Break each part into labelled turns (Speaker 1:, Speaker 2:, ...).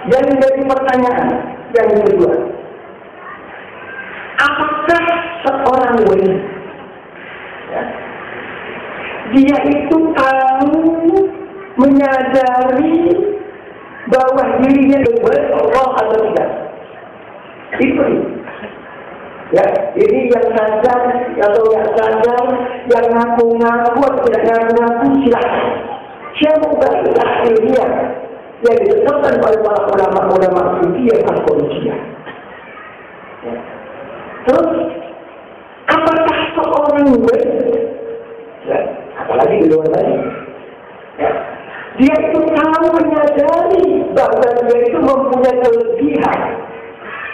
Speaker 1: Dan menjadi pertanyaan yang kedua, apakah seorang wali dia itu tahu, menyadari bahwa dirinya dibuat Allah atau tidak? Itu ya, ini yang sadar atau yang sadar, yang ngaku-ngaku atau tidak ngaku-ngaku, silakan. Semoga ilmiah yang ditetapkan oleh para ulama-ulama fikih al-Qur'aniyah. Ya. Terus, apakah seorang ya, apalagi di luar tadi, ya, dia itu tahu, menyadari bahwa dia itu mempunyai kelebihan,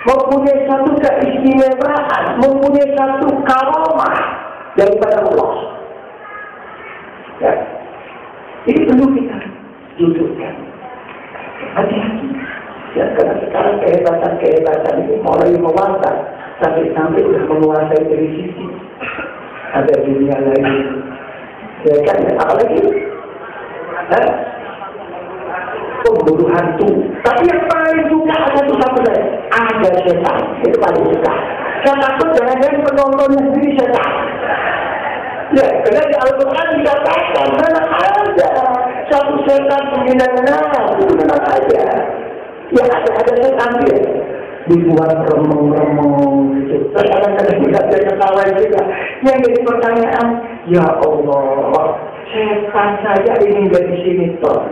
Speaker 1: mempunyai satu keistimewaan, mempunyai satu karomah daripada Allah. Ya. Ini perlu kita dudukkan. Hati-hati. Ya, karena sekarang kehebatan itu mulai mewarta sampai sudah menguasai dari sisi. Ada dunia lain. Ya kan? Apalagi pembunuh hantu. Tapi yang paling suka ada itu satu lagi. Ada setan. Itu paling suka. Saya takut jangan-jangan penontonnya sendiri setan. Ya, karena di Al-Quran dikatakan memang ada satu setan pembinaan, itu memang ada. Ya, ada setan dia dibuat remong-remong gitu. Kadang-kadang tidak ada ketawa juga. Yang jadi pertanyaan, ya Allah, setan saja ini dari sini toh.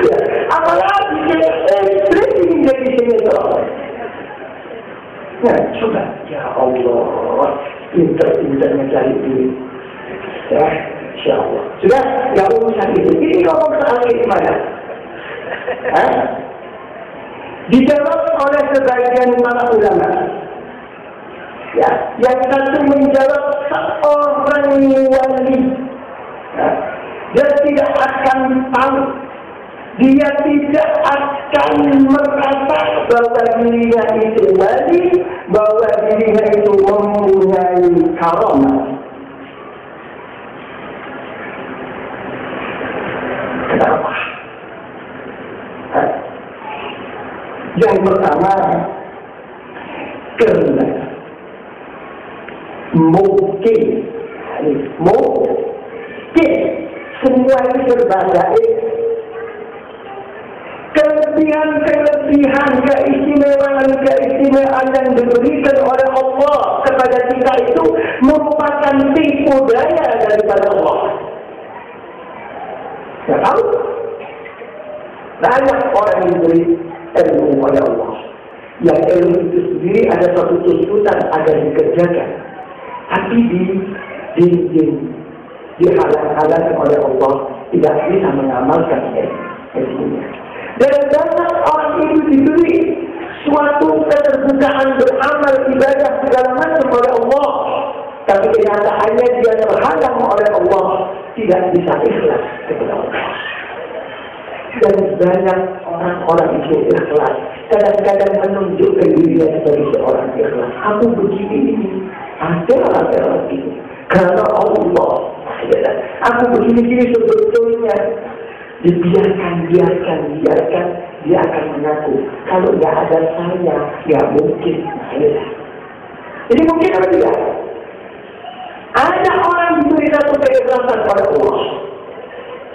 Speaker 1: Ya, apalagi istri ini dari sini toh. Nah, coba, ya Allah, pinter-pinternya cari duit. Ya, insya Allah. Sudah, nggak urusan itu. Ini ngomong soal gimana? Dijawab oleh sebagian para ulama. Ya, yang satu menjawab seorang wali. Ya, dia tidak akan tahu. Dia tidak akan merasa bahwa dirinya itu wali, bahwa dirinya itu mempunyai karamah. Kenapa? Yang pertama, karena mungkin semua itu berbahaya. Kelebihan, keistimewaan yang diberikan oleh Allah kepada kita itu merupakan tipu daya daripada Allah. Ya tahu? Banyak orang yang diberi ilmu oleh Allah. Yang ilmu itu sendiri ada suatu tuntutan agar dikerjakan. Tapi dihalang-halangi oleh Allah, tidak bisa mengamalkan ilmunya. Dan banyak orang itu diberi suatu keterbukaan beramal ibadah segala macam oleh Allah, tapi kenyataannya dia terhalang oleh Allah, tidak bisa ikhlas kepada Allah. Dan banyak orang-orang itu ikhlas, kadang-kadang menunjukkan dirinya sebagai seorang ikhlas. Aku begini ini, ada lagi karena Allah. Aku begini sebetulnya. Dibiarkan, dia akan mengaku. Kalau tidak ada saya, ya mungkin saya. Jadi mungkin apa tidak? Ada orang diberi satu keikhlasan oleh Allah,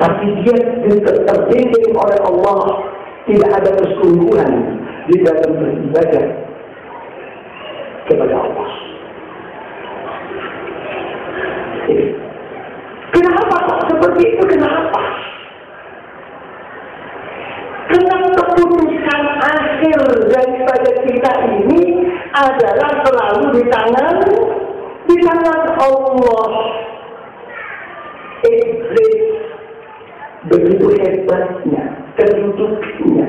Speaker 1: tapi dia terbimbing oleh Allah, tidak ada kesungguhan di dalam beribadah kepada Allah. Kenapa kok seperti itu? Kenapa? Karena keputusan akhir daripada kita ini adalah selalu di tangan Allah. Iblis begitu hebatnya kedudukannya,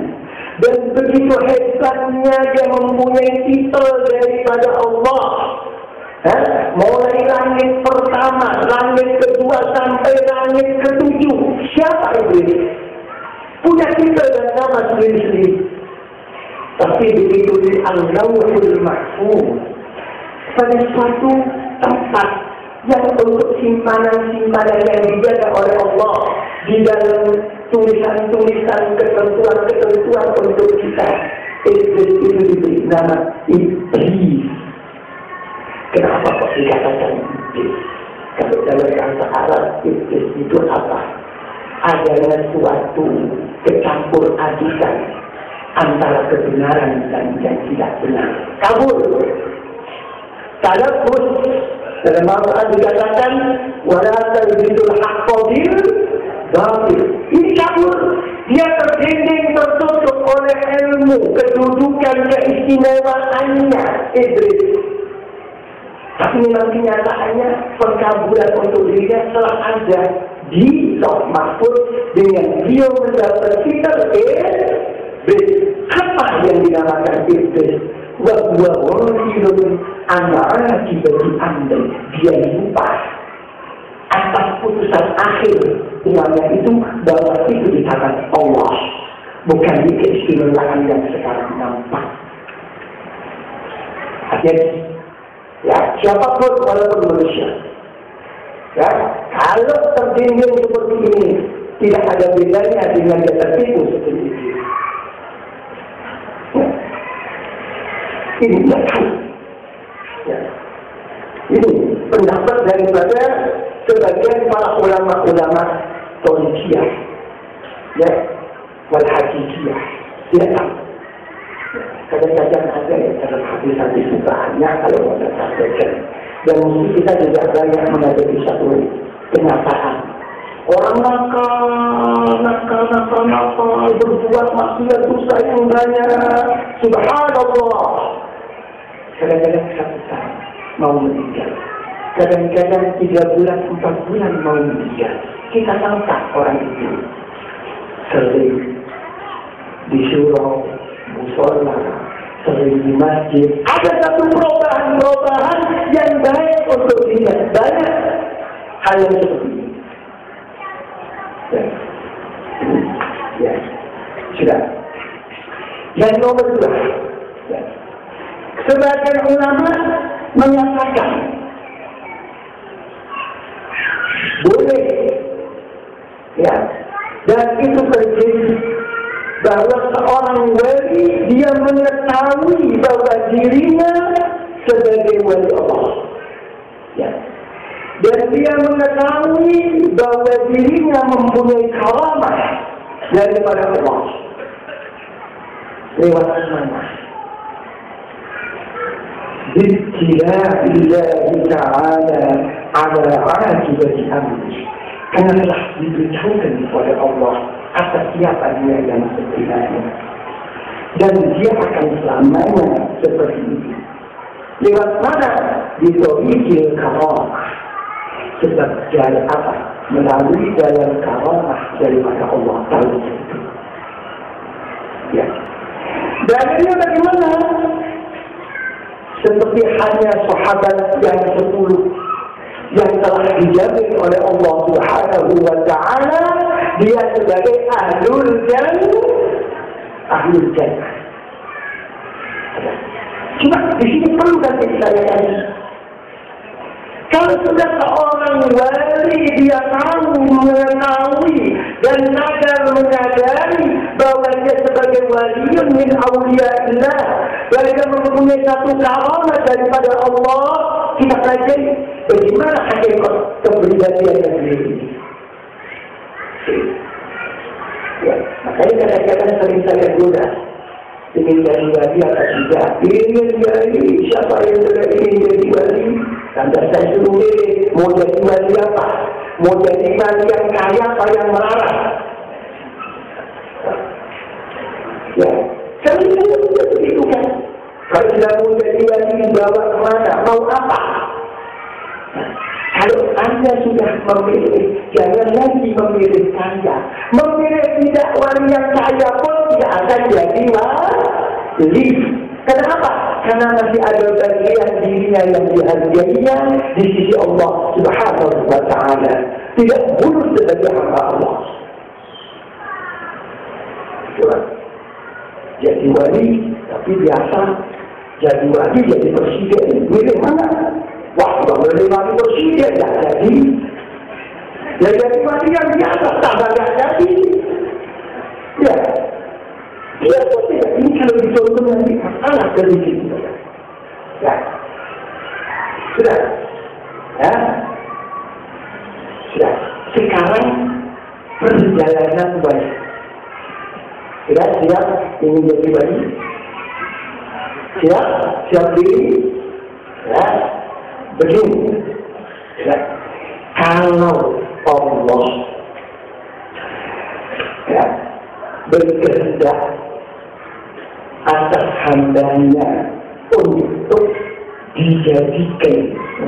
Speaker 1: dan begitu hebatnya dia mempunyai titel daripada Allah. Mulai langit pertama, langit kedua sampai langit ketujuh, siapa iblis? Punya titel dan nama sendiri-sendiri. Tapi begitu di Al-Lawhul Mahfuz, pada suatu tempat yang untuk simpanan-simpanan yang dijaga oleh Allah di dalam tulisan-tulisan, ketentuan-ketentuan untuk kita. Iblis itu diberi nama iblis. Kenapa kok dikatakan iblis? Kalau dalam bahasa Arab, iblis itu apa? Adanya suatu kecampur adukan antara kebenaran dan yang tidak benar. Kabur. Talafus dalam Al-Quran dikatakan wala talbidul haqqo bil batil. Ini kabur. Dia terdinding tertutup oleh ilmu, kedudukan, keistimewaannya Iblis. Tapi memang kenyataannya pengkaburan untuk dirinya telah ada di Lauh Mahfuz dengan dia mendapat kitab Iblis. Apa yang dinamakan Iblis? Wahwa wajilun anara dibagi anda. Dia lupa atas putusan akhir umatnya itu bahwa itu di tangan Allah, bukan di keistimewaan yang sekarang nampak. Hati-hati, ya, siapapun walaupun manusia, ya, kalau terdinding seperti ini, tidak ada bedanya dengan dia tertipu seperti itu. Ya. Ini kan, ya. Ini pendapat daripada sebagian para ulama-ulama Torikiyah, ya, wal Hakikiyah. Dia tahu. Kadang-kadang ada yang dalam hadis-hadis itu banyak kalau kita sampaikan. Dan mungkin kita juga banyak menghadapi satu kenyataan. Orang nakal, berbuat maksiat dosa yang banyak. Subhanallah. Kadang-kadang satu tahun mau meninggal. Kadang-kadang 3 bulan, 4 bulan mau meninggal. Kita tangkap orang itu sering di surau, musola, sering di masjid. Ada satu perubahan yang baik untuk dia. Banyak hal yang seperti ini. Ya, sudah. Yang nomor 2, ya. Sebagian ulama menyatakan boleh, ya, dan itu terjadi bahwa seorang wali dia mengetahui bahwa dirinya sebagai wali Allah, ya, dan dia mengetahui bahwa dirinya mempunyai karamah daripada Allah lewat mana? Bittila illahi ta'ala ala akibati amri. Karena telah diberitahukan kepada Allah atas siapa dia yang sebenarnya, dan dia akan selamanya seperti itu. Lewat mana? Ditorikil karamah. Sebab jalan apa? Melalui jalan karamah daripada Allah Ta'ala itu. Ya. Dan ini bagaimana? Seperti hanya sahabat yang 10 yang telah dijamin oleh Allah Subhanahu wa Ta'ala, dia sebagai ahlul jannah. Cuma di sini perlu nanti saya. Kalau sudah seorang wali dia tahu, mengetahui dan menyadari bahwa dia sebagai wali min awliyaillah, bahwa dia mempunyai satu karamah daripada Allah, kita pelajari bagaimana hakikat kepribadiannya sendiri. Ya, makanya kadang-kadang sering saya goda ingin jadi wali atau tidak, ingin jadi siapa yang sudah ingin jadi wali. Sampai saya suruh mau jadi wali apa? Mau jadi wali yang kaya atau yang melarat? Ya, kami sudah begitu kan. Kalau sudah mau jadi wali dibawa kemana? Mau apa? Nah, kalau Anda sudah memilih, jangan lagi memilih kaya. Memilih tidak wali yang kaya pun tidak akan jadi wali. Kenapa? Karena masih ada bagian dirinya yang dihargainya di sisi Allah Subhanahu wa Ta'ala. Tidak buruk sebagai hamba Allah. Jadi wali, tapi biasa. Jadi wali, jadi presiden. Milih mana? Wah, kalau milih wali presiden, tidak jadi. Ya jadi wali yang biasa, tak banyak jadi. Ya, dia kok tidak. Ini kalau dicontoh nanti masalah dari situ. Ya, sudah. Ya, sudah. Sekarang perjalanan baik. Sudah siap ingin jadi baik? Siap diri? Ya, begini. Ya, kalau Allah ya, berkehendak atas hambanya untuk dijadikan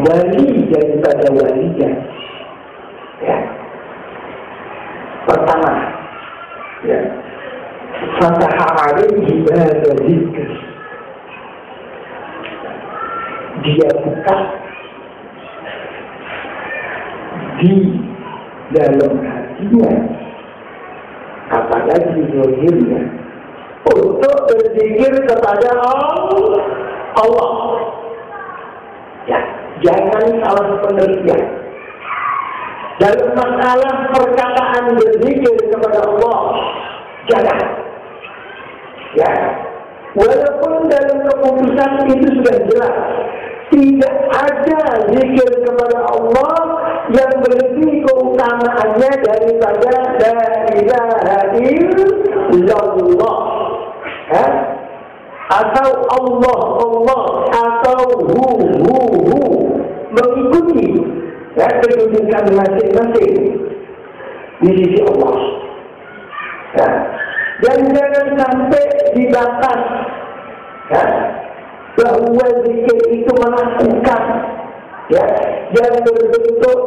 Speaker 1: wali daripada walinya, ya, pertama, ya, fataha alaihi baba dzikr, dia buka di dalam hatinya, apalagi zahirnya, untuk berzikir kepada Allah. Ya, jangan salah pengertian. Dalam masalah perkataan berzikir kepada Allah, jangan. Ya, walaupun dalam keputusan itu sudah jelas, tidak ada zikir kepada Allah yang lebih keutamaannya daripada la ilaha illallah, ya? Atau Allah atau hu mengikuti, ya, kedudukan masing-masing di sisi Allah, ya. Dan jangan sampai dibatas, ya, bahwa zikir itu melakukan, ya, yang berbentuk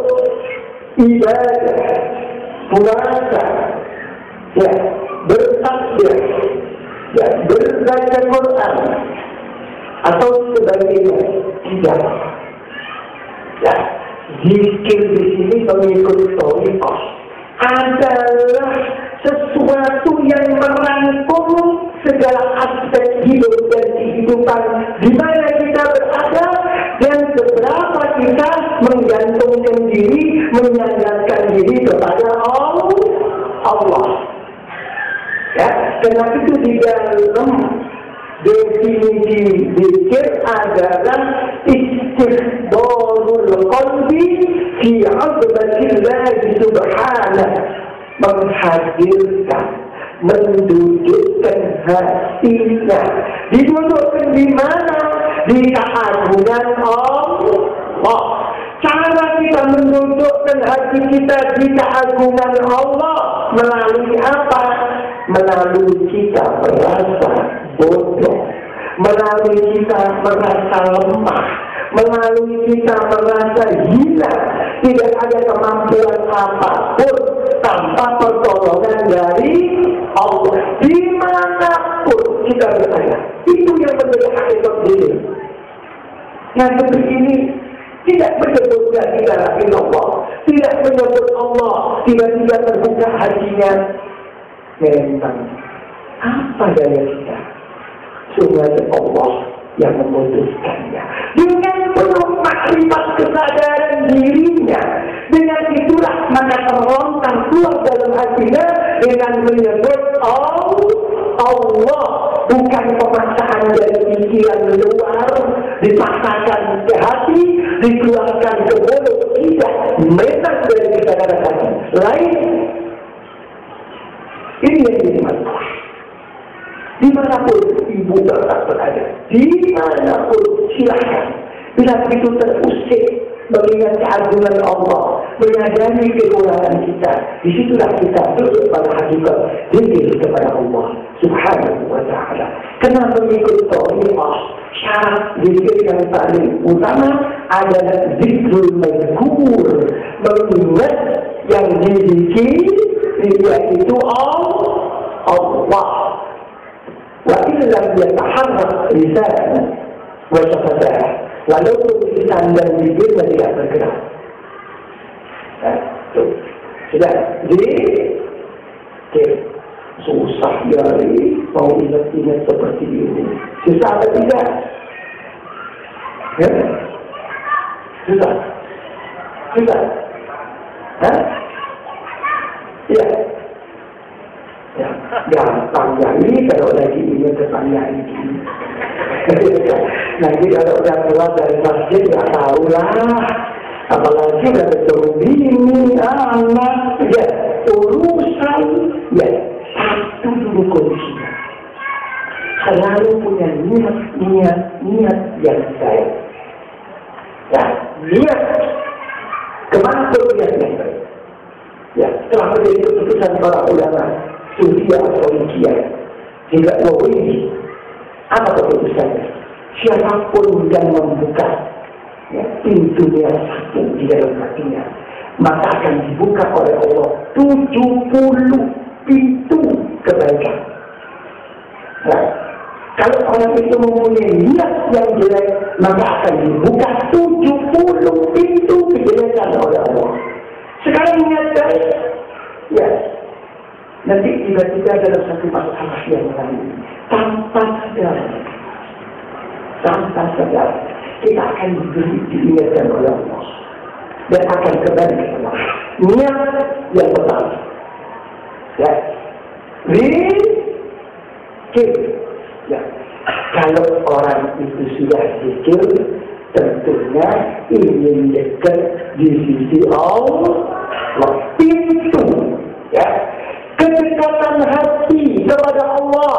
Speaker 1: ibadah, puasa, ya, bertakbir, ya, berbaca Quran atau sebagainya. Tidak. Ya, zikir di sini mengikut thariqah adalah sesuatu yang merangkum segala aspek hidup dan kehidupan di mana kita berada dan seberapa kita menggantungkan diri, menyandarkan diri kepada Allah. Ya, karena itu di dalam definisi zikir adalah istihdharul qalbi fi 'azmatillah subhanahu, menghadirkan, mendudukkan hatinya. Didudukkan di mana? Di keagungan Allah. Cara kita mendudukkan hati kita di keagungan Allah melalui apa? Melalui kita merasa bodoh, melalui kita merasa lemah, melalui kita merasa hina, tidak ada kemampuan apapun tanpa pertolongan dari Allah. Dimanapun kita berada, itu yang menjadi hakikat diri. Yang seperti ini tidak menyebut la ilaha illallah, tidak menyebut Allah, tiba-tiba terbuka hatinya. Memang apa daya kita? Cuma Allah yang memutuskannya. Dengan penuh makrifat kesadaran dirinya, dengan itulah maka terlontar keluar dalam hatinya dengan menyebut Allah, bukan pemaksaan dari pikiran luar, dipaksakan ke hati, dikeluarkan ke mulut, tidak, memang dari kesadaran hati. Lain, ini yang jadi masalah. Dimanapun ibu bapak berada, dimanapun silakan. Bila begitu terusik mengingat keagungan Allah, menyadari kekurangan kita, disitulah kita duduk pada hakikat zikir kepada Allah Subhanahu wa Ta'ala. Karena mengikut thariqah, syarat zikir yang paling utama adalah zikrul mazkur, mengingat yang dizikir yaitu Allah. Wa illam yataharrak lisan wa syafadah, walaupun lisan dan bibirnya tidak bergerak. Sudah, susah dari mau ingat-ingat seperti ini. Susah atau tidak? Ya? Susah. Ya. Ya, gampang jadi kalau lagi ingin bertanya ini. Nanti kalau udah keluar dari masjid nggak tahu lah. Apalagi udah ketemu bini, anak, ya urusan, ya satu dulu kuncinya. Selalu punya niat yang baik. Ya, niat kemana niat yang baik? Ya, setelah menjadi keputusan para ulama Sufia atau Ikia, jika ini apa keputusannya? Siapapun yang membuka ya, pintunya satu di dalam hatinya, maka akan dibuka oleh Allah 70 pintu kebaikan. Nah, kalau orang itu mempunyai niat yang jelek, maka akan dibuka 70 pintu kejelekan oleh Allah. Sekarang niat baik, ya, nanti tiba-tiba dalam satu masalah yang lain, tanpa sadar, kita akan diberi diingatkan oleh Allah dan akan kembali ke Allah. Niat yang pertama, ya, zikir. Ya, kalau orang itu sudah zikir, tentunya ingin dekat di sisi Allah. Pintu, ya, kedekatan hati kepada Allah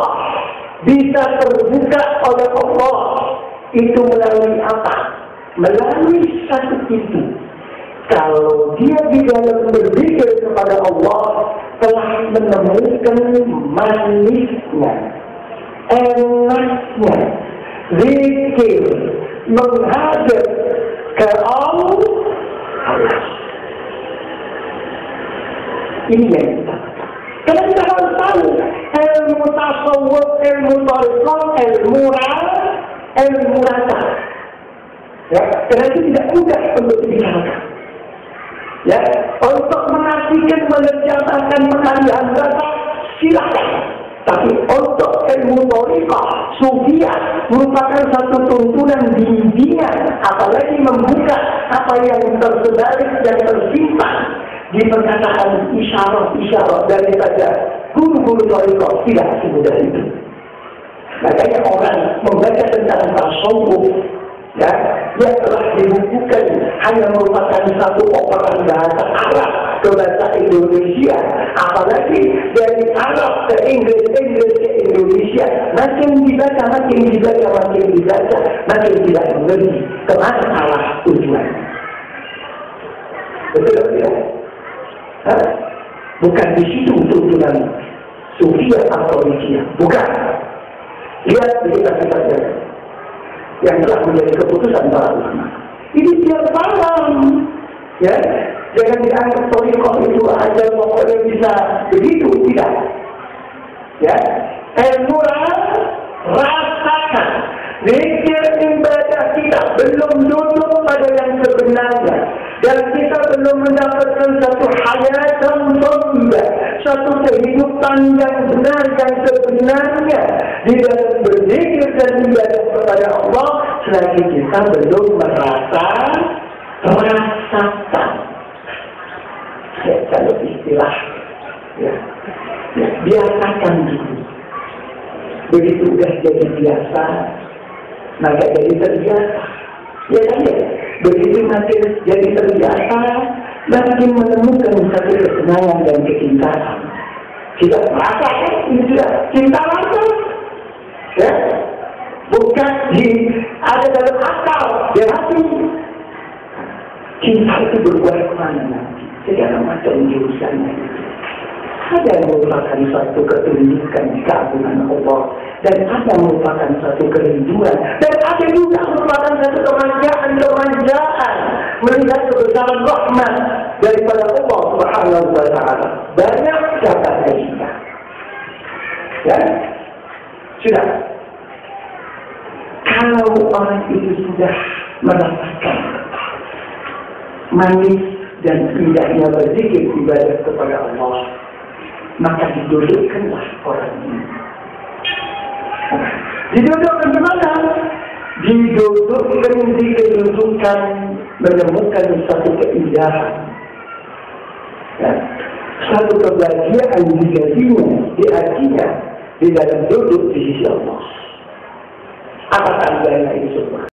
Speaker 1: bisa terbuka oleh Allah. Itu melalui apa? Melalui satu pintu. Kalau dia di dalam berzikir kepada Allah telah menemukan manisnya, enaknya zikir menghadap ke Allah. Ini yang kita katakan. Karena kita harus tahu ilmu tasawuf, ilmu tariqah, ilmu rasa. Ya, karena itu tidak mudah untuk dibicarakan. Ya, untuk mengasihkan, mengerjakan pengalihan rasa, silakan. Tapi untuk ilmu tariqah, sufia merupakan satu tuntunan bimbingan, apalagi membuka apa yang tersebaris dan tersimpan di perkataan isyarat daripada guru-guru tariqah tidak semudah itu. Makanya orang membaca tentang tasawuf, ya, yang telah dibukukan hanya merupakan satu operan bahasa Arab ke bahasa Indonesia, apalagi dari Arab ke Inggris ke Indonesia, makin dibaca, makin tidak mengerti kemana arah tujuan. Betul tidak? Bukan di situ tuntunan sufia atau Ikia, bukan. Lihat kita yang telah menjadi keputusan para ulama. Ini tiap malam, ya, jangan dianggap tariqah itu aja pokoknya bisa begitu, tidak. Ya, ilmu rasakan, zikir ibadah kita belum duduk pada yang sebenarnya, dan kita belum mendapatkan satu hayatan thayyibah, satu kehidupan yang benar yang sebenarnya di dalam berzikir dan ibadah kepada Allah selagi kita belum merasakan. Ya, kalau istilah, ya, biasakan dulu. Begitu udah jadi biasa, maka jadi terbiasa. Ya kan ya? Begitu nanti jadi terbiasa, makin menemukan satu kesenangan dan kecintaan. Kita merasa kan ini sudah cinta langsung, ya, bukan ada dalam akal, di hati. Cinta itu berbuah kemana nanti? Segala macam jurusannya. Ada yang merupakan satu ketunjukan di keagungan Allah, dan ada yang merupakan satu kerinduan, dan ada juga merupakan satu kemanjaan melihat kebesaran rahmat daripada Allah Subhanahu wa Ta'ala. Banyak catatan kita. Ya, sudah. Kalau orang itu sudah merasakan manis dan indahnya berzikir ibadah kepada Allah, maka didudukkanlah orang ini. Didudukkan kemana? Didudukkan di kedudukan menemukan satu keindahan. Ya. satu kebahagiaan digasinya, diartinya di dalam duduk di sisi Allah. Apakah ibadah itu semua?